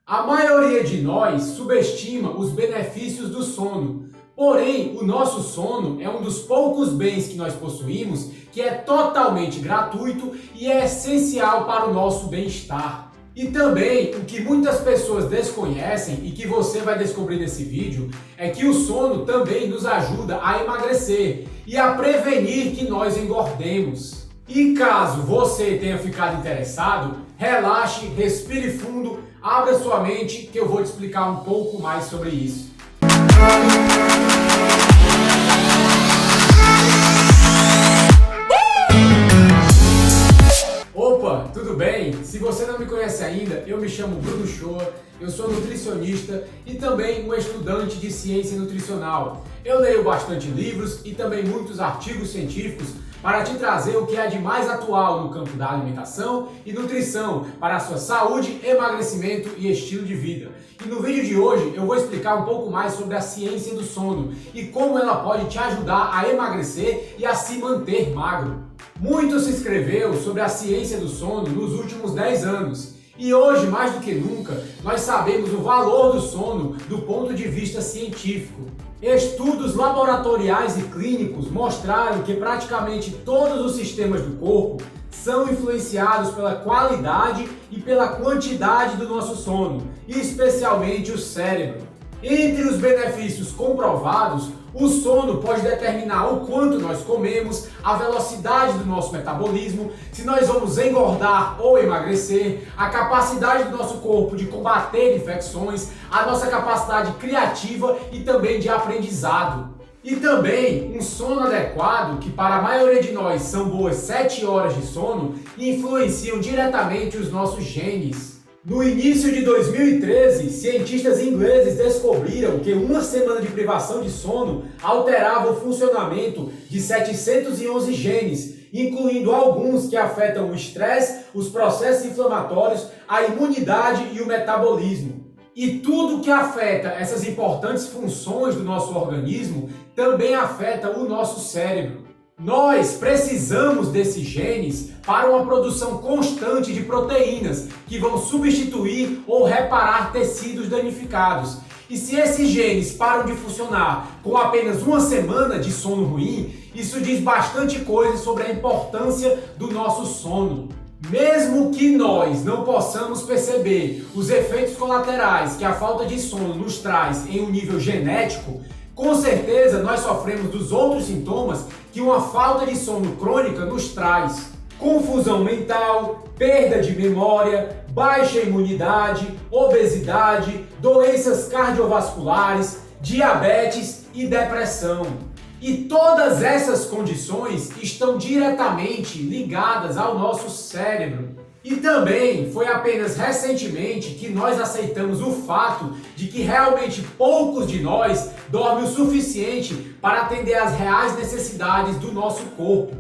A maioria de nós subestima os benefícios do sono. Porém, o nosso sono é um dos poucos bens que nós possuímos que é totalmente gratuito e é essencial para o nosso bem-estar. E também, o que muitas pessoas desconhecem e que você vai descobrir nesse vídeo, é que o sono também nos ajuda a emagrecer e a prevenir que nós engordemos. E caso você tenha ficado interessado, relaxe, respire fundo, abra sua mente que eu vou te explicar um pouco mais sobre isso. Opa, tudo bem? Se você não me conhece ainda, eu me chamo Bruno Shoa, eu sou nutricionista e também um estudante de ciência nutricional. Eu leio bastante livros e também muitos artigos científicos para te trazer o que é de mais atual no campo da alimentação e nutrição para a sua saúde, emagrecimento e estilo de vida. E no vídeo de hoje eu vou explicar um pouco mais sobre a ciência do sono e como ela pode te ajudar a emagrecer e a se manter magro. Muito se escreveu sobre a ciência do sono nos últimos 10 anos. E hoje, mais do que nunca, nós sabemos o valor do sono do ponto de vista científico. Estudos laboratoriais e clínicos mostraram que praticamente todos os sistemas do corpo são influenciados pela qualidade e pela quantidade do nosso sono, e especialmente o cérebro. Entre os benefícios comprovados, o sono pode determinar o quanto nós comemos, a velocidade do nosso metabolismo, se nós vamos engordar ou emagrecer, a capacidade do nosso corpo de combater infecções, a nossa capacidade criativa e também de aprendizado. E também um sono adequado, que para a maioria de nós são boas 7 horas de sono, influenciam diretamente os nossos genes. No início de 2013, cientistas ingleses descobriram que uma semana de privação de sono alterava o funcionamento de 711 genes, incluindo alguns que afetam o estresse, os processos inflamatórios, a imunidade e o metabolismo. E tudo que afeta essas importantes funções do nosso organismo também afeta o nosso cérebro. Nós precisamos desses genes para uma produção constante de proteínas que vão substituir ou reparar tecidos danificados. E se esses genes param de funcionar com apenas uma semana de sono ruim, isso diz bastante coisa sobre a importância do nosso sono. Mesmo que nós não possamos perceber os efeitos colaterais que a falta de sono nos traz em um nível genético, com certeza nós sofremos dos outros sintomas que uma falta de sono crônica nos traz. Confusão mental, perda de memória, baixa imunidade, obesidade, doenças cardiovasculares, diabetes e depressão. E todas essas condições estão diretamente ligadas ao nosso cérebro. E também foi apenas recentemente que nós aceitamos o fato de que realmente poucos de nós dormem o suficiente para atender às reais necessidades do nosso corpo.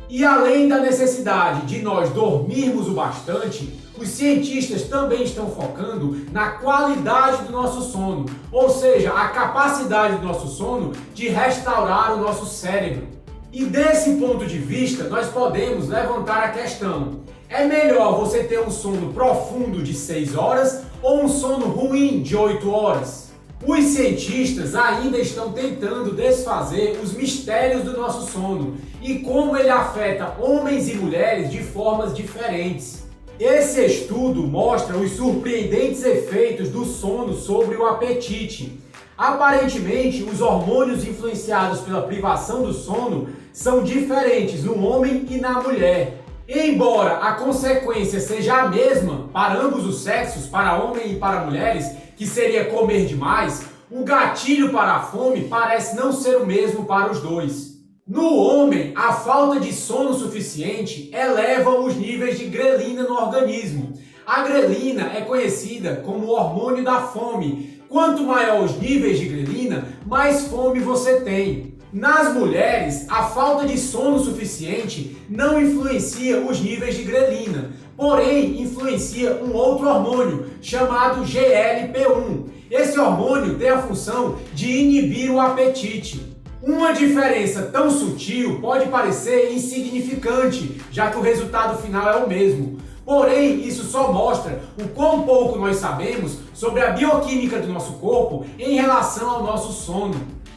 E além da necessidade de nós dormirmos o bastante, os cientistas também estão focando na qualidade do nosso sono, ou seja, a capacidade do nosso sono de restaurar o nosso cérebro. E desse ponto de vista, nós podemos levantar a questão: é melhor você ter um sono profundo de 6 horas ou um sono ruim de 8 horas? Os cientistas ainda estão tentando desfazer os mistérios do nosso sono e como ele afeta homens e mulheres de formas diferentes. Esse estudo mostra os surpreendentes efeitos do sono sobre o apetite. Aparentemente, os hormônios influenciados pela privação do sono são diferentes no homem e na mulher. Embora a consequência seja a mesma para ambos os sexos, para homens e para mulheres, que seria comer demais, o gatilho para a fome parece não ser o mesmo para os dois. No homem, a falta de sono suficiente eleva os níveis de grelina no organismo. A grelina é conhecida como o hormônio da fome. Quanto maior os níveis de grelina, mais fome você tem. Nas mulheres, a falta de sono suficiente não influencia os níveis de grelina, porém influencia um outro hormônio chamado GLP-1. Esse hormônio tem a função de inibir o apetite. Uma diferença tão sutil pode parecer insignificante, já que o resultado final é o mesmo. Porém, isso só mostra o quão pouco nós sabemos sobre a bioquímica do nosso corpo em relação ao nosso sono.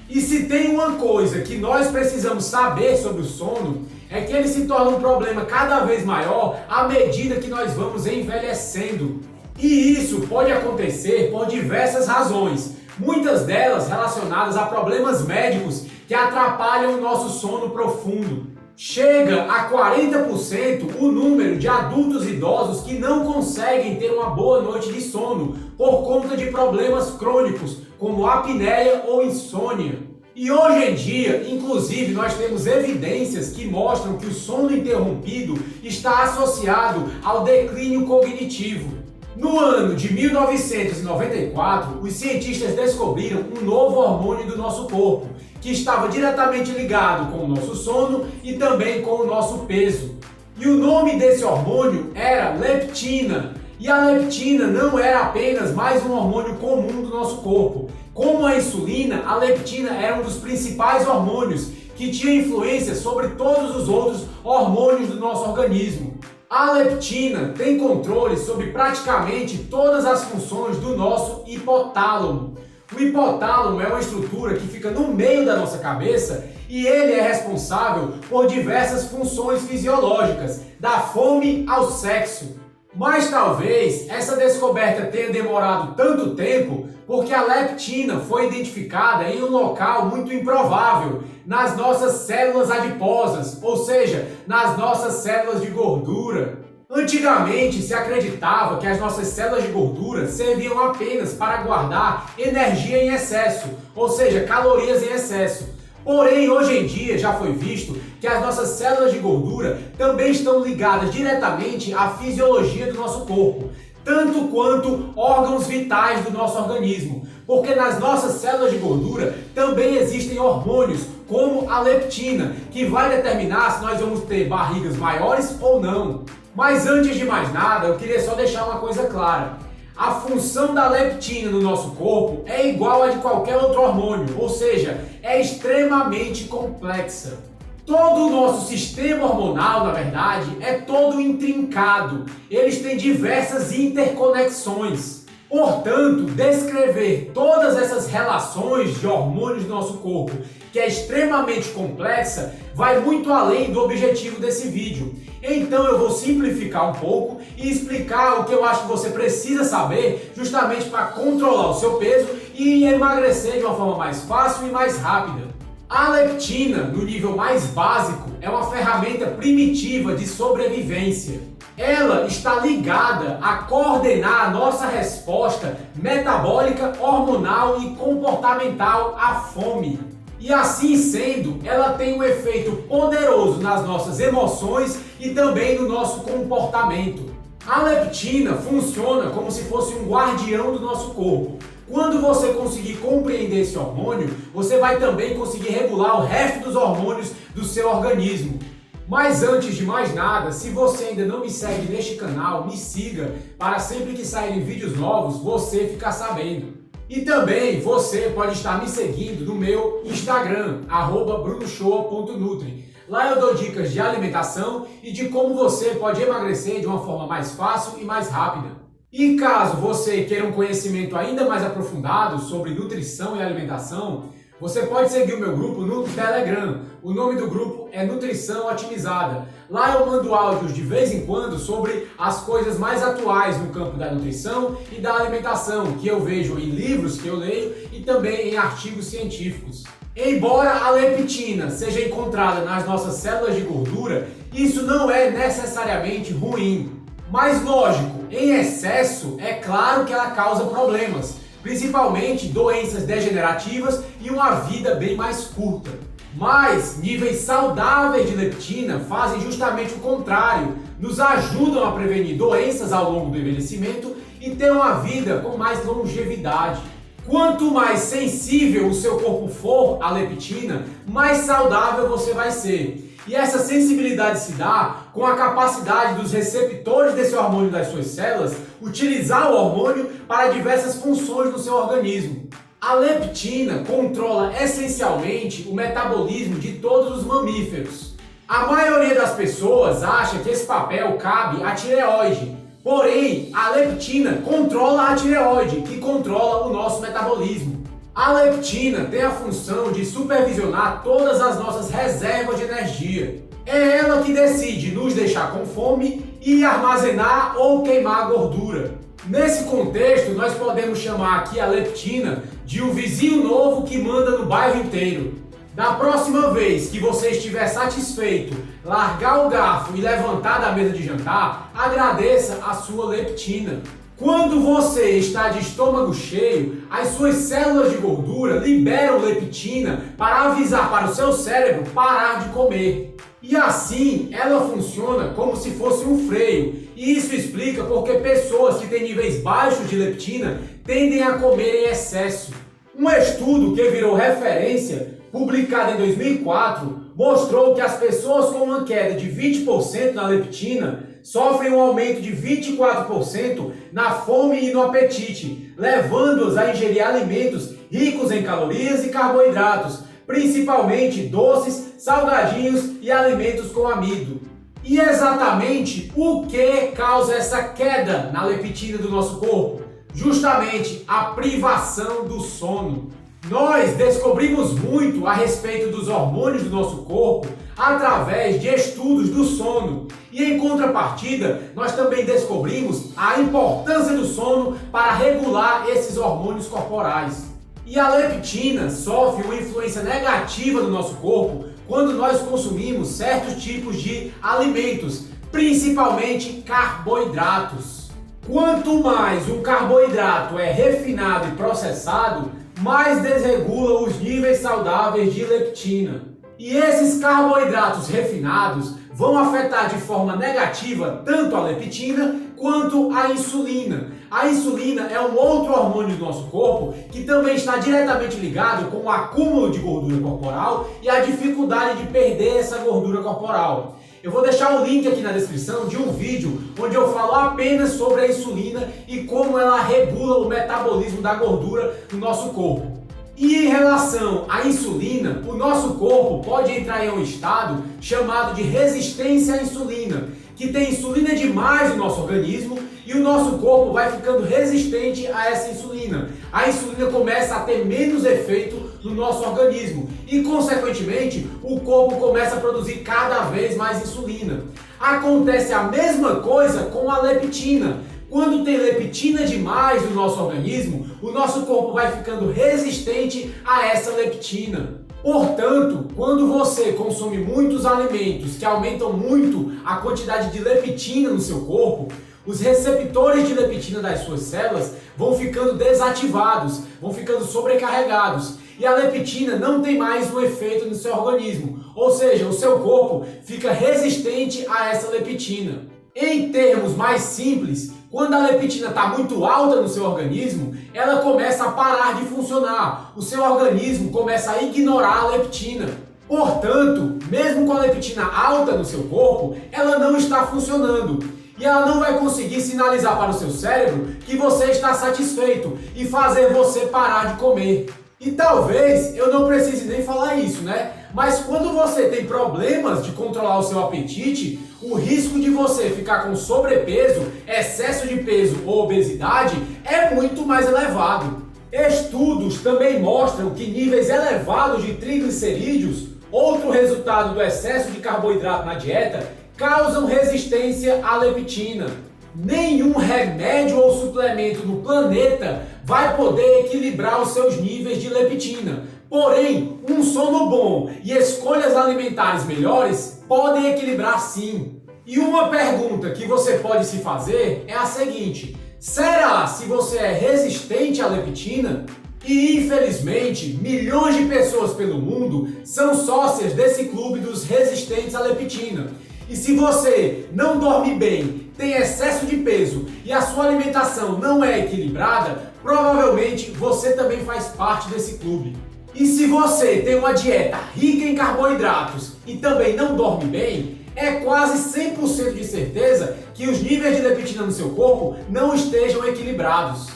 E se tem uma coisa que nós precisamos saber sobre o sono, é que ele se torna um problema cada vez maior à medida que nós vamos envelhecendo. E isso pode acontecer por diversas razões, muitas delas relacionadas a problemas médicos que atrapalham o nosso sono profundo. Chega a 40% o número de adultos idosos que não conseguem ter uma boa noite de sono por conta de problemas crônicos, como apneia ou insônia. E hoje em dia, inclusive, nós temos evidências que mostram que o sono interrompido está associado ao declínio cognitivo. No ano de 1994, os cientistas descobriram um novo hormônio do nosso corpo, que estava diretamente ligado com o nosso sono e também com o nosso peso. E o nome desse hormônio era leptina. E a leptina não era apenas mais um hormônio comum do nosso corpo. Como a insulina, a leptina era um dos principais hormônios que tinha influência sobre todos os outros hormônios do nosso organismo. A leptina tem controle sobre praticamente todas as funções do nosso hipotálamo. O hipotálamo é uma estrutura que fica no meio da nossa cabeça e ele é responsável por diversas funções fisiológicas, da fome ao sexo. Mas talvez essa descoberta tenha demorado tanto tempo porque a leptina foi identificada em um local muito improvável, nas nossas células adiposas, ou seja, nas nossas células de gordura. Antigamente se acreditava que as nossas células de gordura serviam apenas para guardar energia em excesso, ou seja, calorias em excesso. Porém, hoje em dia já foi visto que as nossas células de gordura também estão ligadas diretamente à fisiologia do nosso corpo, tanto quanto órgãos vitais do nosso organismo, porque nas nossas células de gordura também existem hormônios, como a leptina, que vai determinar se nós vamos ter barrigas maiores ou não. Mas antes de mais nada, eu queria só deixar uma coisa clara. A função da leptina no nosso corpo é igual a de qualquer outro hormônio, ou seja, é extremamente complexa. Todo o nosso sistema hormonal, na verdade, é todo intrincado. Eles têm diversas interconexões. Portanto, descrever todas essas relações de hormônios do nosso corpo, que é extremamente complexa, vai muito além do objetivo desse vídeo. Então eu vou simplificar um pouco e explicar o que eu acho que você precisa saber justamente para controlar o seu peso e emagrecer de uma forma mais fácil e mais rápida. A leptina, no nível mais básico, é uma ferramenta primitiva de sobrevivência. Ela está ligada a coordenar a nossa resposta metabólica, hormonal e comportamental à fome. E assim sendo, ela tem um efeito poderoso nas nossas emoções e também no nosso comportamento. A leptina funciona como se fosse um guardião do nosso corpo. Quando você conseguir compreender esse hormônio, você vai também conseguir regular o resto dos hormônios do seu organismo. Mas antes de mais nada, se você ainda não me segue neste canal, me siga para sempre que saírem vídeos novos, você ficar sabendo. E também você pode estar me seguindo no meu Instagram, @brunoshoa.nutri. Lá eu dou dicas de alimentação e de como você pode emagrecer de uma forma mais fácil e mais rápida. E caso você queira um conhecimento ainda mais aprofundado sobre nutrição e alimentação, você pode seguir o meu grupo no Telegram. O nome do grupo é Nutrição Otimizada. Lá eu mando áudios de vez em quando sobre as coisas mais atuais no campo da nutrição e da alimentação, que eu vejo em livros que eu leio e também em artigos científicos. Embora a leptina seja encontrada nas nossas células de gordura, isso não é necessariamente ruim. Mas lógico, em excesso, é claro que ela causa problemas, principalmente doenças degenerativas e uma vida bem mais curta. Mas níveis saudáveis de leptina fazem justamente o contrário, nos ajudam a prevenir doenças ao longo do envelhecimento e ter uma vida com mais longevidade. Quanto mais sensível o seu corpo for à leptina, mais saudável você vai ser. E essa sensibilidade se dá com a capacidade dos receptores desse hormônio das suas células utilizar o hormônio para diversas funções do seu organismo. A leptina controla essencialmente o metabolismo de todos os mamíferos. A maioria das pessoas acha que esse papel cabe à tireoide, porém a leptina controla a tireoide, que controla o nosso metabolismo. A leptina tem a função de supervisionar todas as nossas reservas de energia. É ela que decide nos deixar com fome e armazenar ou queimar gordura. Nesse contexto, nós podemos chamar aqui a leptina de um vizinho novo que manda no bairro inteiro. Da próxima vez que você estiver satisfeito, largar o garfo e levantar da mesa de jantar, agradeça a sua leptina. Quando você está de estômago cheio, as suas células de gordura liberam leptina para avisar para o seu cérebro parar de comer. E assim, ela funciona como se fosse um freio. E isso explica porque pessoas que têm níveis baixos de leptina tendem a comer em excesso. Um estudo que virou referência, publicado em 2004, mostrou que as pessoas com uma queda de 20% na leptina sofrem um aumento de 24% na fome e no apetite, levando-as a ingerir alimentos ricos em calorias e carboidratos, principalmente doces, salgadinhos e alimentos com amido. E exatamente o que causa essa queda na leptina do nosso corpo? Justamente a privação do sono. Nós descobrimos muito a respeito dos hormônios do nosso corpo através de estudos do sono. E em contrapartida, nós também descobrimos a importância do sono para regular esses hormônios corporais. E a leptina sofre uma influência negativa no nosso corpo quando nós consumimos certos tipos de alimentos, principalmente carboidratos. Quanto mais um carboidrato é refinado e processado, mais desregula os níveis saudáveis de leptina. E esses carboidratos refinados vão afetar de forma negativa tanto a leptina quanto a insulina. A insulina é um outro hormônio do nosso corpo que também está diretamente ligado com o acúmulo de gordura corporal e a dificuldade de perder essa gordura corporal. Eu vou deixar o link aqui na descrição de um vídeo onde eu falo apenas sobre a insulina e como ela regula o metabolismo da gordura no nosso corpo. E em relação à insulina, o nosso corpo pode entrar em um estado chamado de resistência à insulina, que tem insulina demais no nosso organismo e o nosso corpo vai ficando resistente a essa insulina. A insulina começa a ter menos efeito no nosso organismo e, consequentemente, o corpo começa a produzir cada vez mais insulina. Acontece a mesma coisa com a leptina. Quando tem leptina demais no nosso organismo, o nosso corpo vai ficando resistente a essa leptina. Portanto, quando você consome muitos alimentos que aumentam muito a quantidade de leptina no seu corpo, os receptores de leptina das suas células vão ficando desativados, vão ficando sobrecarregados. E a leptina não tem mais um efeito no seu organismo, ou seja, o seu corpo fica resistente a essa leptina. Em termos mais simples, quando a leptina está muito alta no seu organismo, ela começa a parar de funcionar. O seu organismo começa a ignorar a leptina. Portanto, mesmo com a leptina alta no seu corpo, ela não está funcionando. E ela não vai conseguir sinalizar para o seu cérebro que você está satisfeito e fazer você parar de comer. E talvez eu não precise nem falar isso, né? Mas quando você tem problemas de controlar o seu apetite, o risco de você ficar com sobrepeso, excesso de peso ou obesidade é muito mais elevado. Estudos também mostram que níveis elevados de triglicerídeos, outro resultado do excesso de carboidrato na dieta, causam resistência à leptina. Nenhum remédio ou suplemento no planeta vai poder equilibrar os seus níveis de leptina. Porém, um sono bom e escolhas alimentares melhores podem equilibrar sim. E uma pergunta que você pode se fazer é a seguinte: será se você é resistente à leptina? E infelizmente, milhões de pessoas pelo mundo são sócias desse clube dos resistentes à leptina. E se você não dorme bem, tem excesso de peso e a sua alimentação não é equilibrada, provavelmente você também faz parte desse clube. E se você tem uma dieta rica em carboidratos e também não dorme bem, é quase 100% de certeza que os níveis de leptina no seu corpo não estejam equilibrados.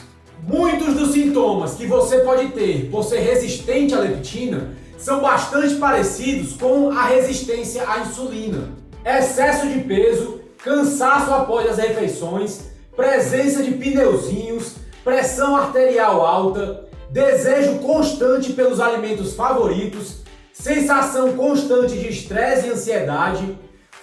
Muitos dos sintomas que você pode ter por ser resistente à leptina são bastante parecidos com a resistência à insulina. Excesso de peso, cansaço após as refeições, presença de pneuzinhos, pressão arterial alta, desejo constante pelos alimentos favoritos, sensação constante de estresse e ansiedade,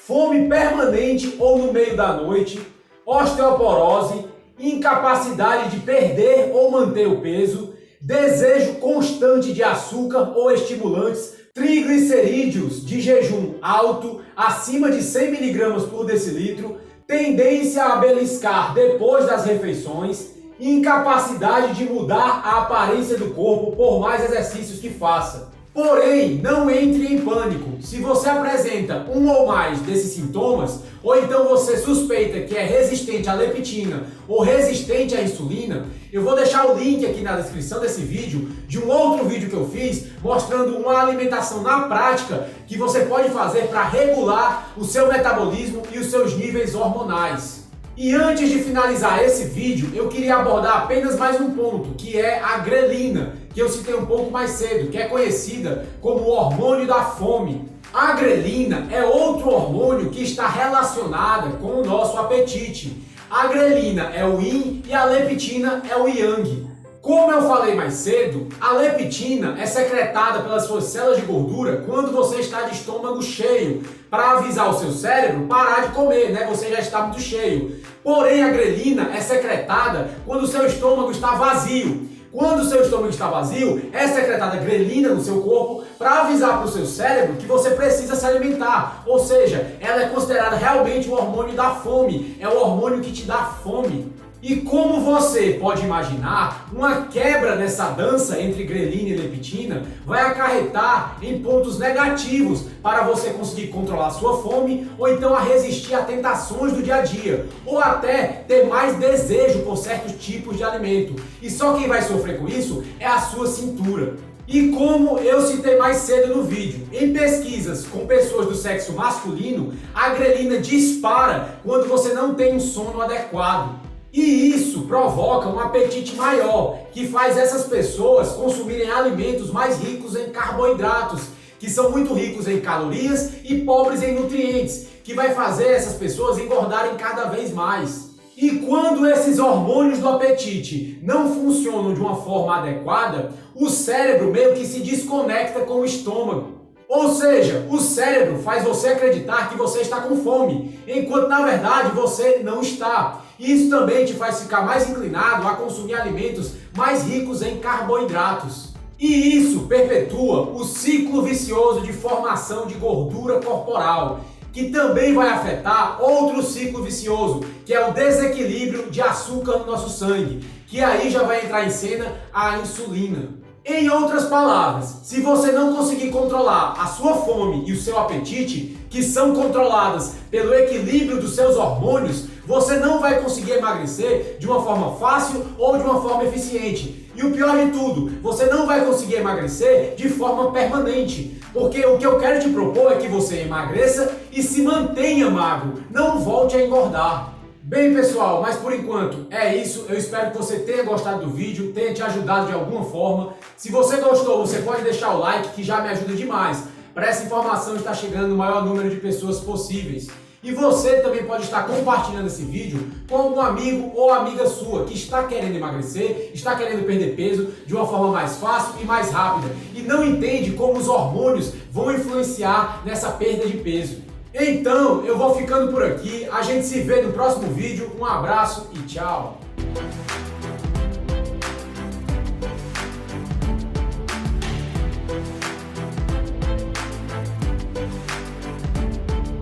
fome permanente ou no meio da noite, osteoporose, incapacidade de perder ou manter o peso, desejo constante de açúcar ou estimulantes, triglicerídeos de jejum alto, acima de 100 mg por decilitro, tendência a beliscar depois das refeições, incapacidade de mudar a aparência do corpo por mais exercícios que faça. Porém, não entre em pânico. Se você apresenta um ou mais desses sintomas, ou então você suspeita que é resistente à leptina ou resistente à insulina, eu vou deixar o link aqui na descrição desse vídeo de um outro vídeo que eu fiz mostrando uma alimentação na prática que você pode fazer para regular o seu metabolismo e os seus níveis hormonais. E antes de finalizar esse vídeo, eu queria abordar apenas mais um ponto, que é a grelina, que eu citei um pouco mais cedo, que é conhecida como o hormônio da fome. A grelina é outro hormônio que está relacionada com o nosso apetite. A grelina é o yin e a leptina é o yang. Como eu falei mais cedo, a leptina é secretada pelas suas células de gordura quando você está de estômago cheio, para avisar o seu cérebro parar de comer, né? Você já está muito cheio. Porém, a grelina é secretada quando o seu estômago está vazio. Quando o seu estômago está vazio, é secretada grelina no seu corpo para avisar para o seu cérebro que você precisa se alimentar. Ou seja, ela é considerada realmente o hormônio da fome. É o hormônio que te dá fome. E como você pode imaginar, uma quebra nessa dança entre grelina e leptina vai acarretar em pontos negativos para você conseguir controlar sua fome ou então a resistir a tentações do dia a dia, ou até ter mais desejo por certos tipos de alimento. E só quem vai sofrer com isso é a sua cintura. E como eu citei mais cedo no vídeo, em pesquisas com pessoas do sexo masculino, a grelina dispara quando você não tem um sono adequado. E isso provoca um apetite maior, que faz essas pessoas consumirem alimentos mais ricos em carboidratos, que são muito ricos em calorias e pobres em nutrientes, que vai fazer essas pessoas engordarem cada vez mais. E quando esses hormônios do apetite não funcionam de uma forma adequada, o cérebro meio que se desconecta com o estômago. Ou seja, o cérebro faz você acreditar que você está com fome, enquanto na verdade você não está. Isso também te faz ficar mais inclinado a consumir alimentos mais ricos em carboidratos. E isso perpetua o ciclo vicioso de formação de gordura corporal, que também vai afetar outro ciclo vicioso, que é o desequilíbrio de açúcar no nosso sangue, que aí já vai entrar em cena a insulina. Em outras palavras, se você não conseguir controlar a sua fome e o seu apetite, que são controladas pelo equilíbrio dos seus hormônios, você não vai conseguir emagrecer de uma forma fácil ou de uma forma eficiente. E o pior de tudo, você não vai conseguir emagrecer de forma permanente. Porque o que eu quero te propor é que você emagreça e se mantenha magro, não volte a engordar. Bem pessoal, mas por enquanto é isso. Eu espero que você tenha gostado do vídeo, tenha te ajudado de alguma forma. Se você gostou, você pode deixar o like, que já me ajuda demais para essa informação estar chegando no maior número de pessoas possíveis. E você também pode estar compartilhando esse vídeo com algum amigo ou amiga sua que está querendo emagrecer, está querendo perder peso de uma forma mais fácil e mais rápida e não entende como os hormônios vão influenciar nessa perda de peso. Então, eu vou ficando por aqui, a gente se vê no próximo vídeo, um abraço e tchau!